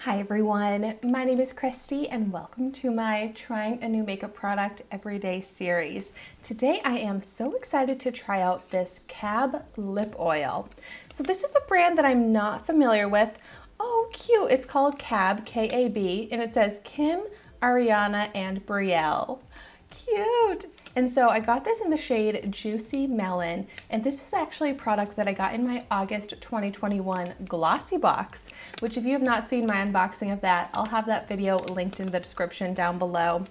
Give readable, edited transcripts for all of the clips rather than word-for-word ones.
Hi everyone, my name is Christy and welcome to my Trying a New Makeup Product Everyday series. Today I am so excited to try out this Cab lip oil. So this is a brand that I'm not familiar with. Oh cute, it's called Cab, K-A-B, and it says Kim, Ariana, and Brielle. Cute! And so I got this in the shade Juicy Melon, and this is actually a product that I got in my August 2021 Glossybox, which if you have not seen my unboxing of that, I'll have that video linked in the description down below.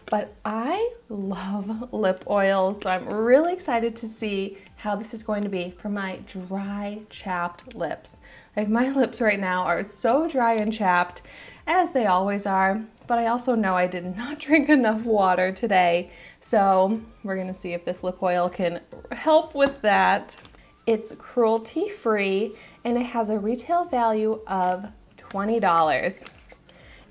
But I love lip oils, so I'm really excited to see how this is going to be for my dry, chapped lips. Like my lips right now are so dry and chapped, as they always are, but I also know I did not drink enough water today. So we're gonna see if this lip oil can help with that. It's cruelty-free and it has a retail value of $20.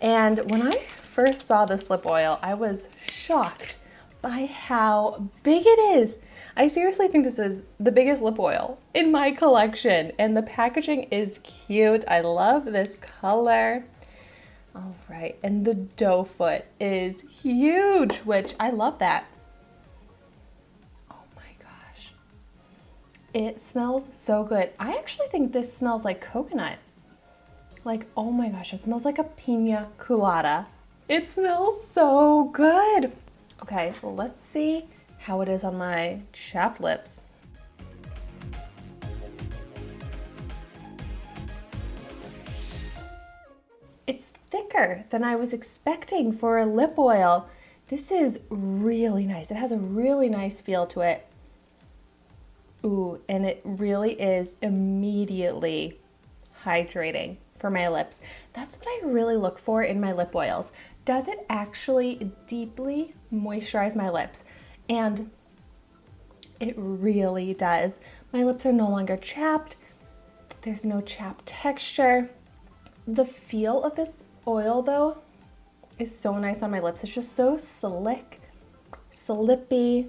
And when I first saw this lip oil, I was shocked by how big it is. I seriously think this is the biggest lip oil in my collection, and the packaging is cute. I love this color. All right, and the doe foot is huge, which I love that. Oh my gosh. It smells so good. I actually think this smells like coconut. Like, oh my gosh, it smells like a pina colada. It smells so good. Okay, well, let's see how it is on my chapped lips. It's thicker than I was expecting for a lip oil. This is really nice. It has a really nice feel to it. Ooh, and it really is immediately hydrating for my lips. That's what I really look for in my lip oils. Does it actually deeply moisturize my lips? And it really does. My lips are no longer chapped. There's no chapped texture. The feel of this oil though is so nice on my lips. It's just so slick, slippy.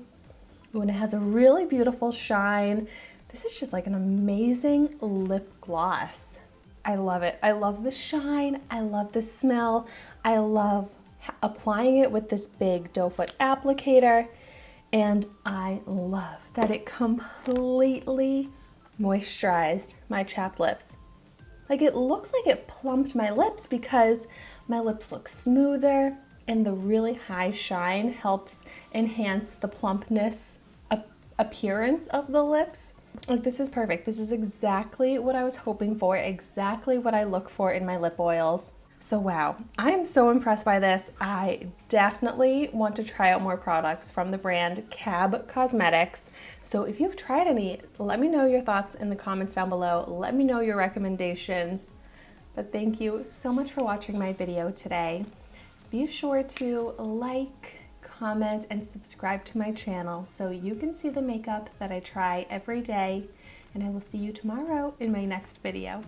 Ooh, and it has a really beautiful shine. This is just like an amazing lip gloss. I love it. I love the shine. I love the smell. I love applying it with this big doe foot applicator. And I love that it completely moisturized my chapped lips. Like it looks like it plumped my lips because my lips look smoother and the really high shine helps enhance the plumpness appearance of the lips. Like this is perfect. This is exactly what I was hoping for, exactly what I look for in my lip oils. So wow, I am so impressed by this. I definitely want to try out more products from the brand Cab Cosmetics. So if you've tried any, let me know your thoughts in the comments down below. Let me know your recommendations. But thank you so much for watching my video today. Be sure to like, comment, and subscribe to my channel so you can see the makeup that I try every day. And I will see you tomorrow in my next video.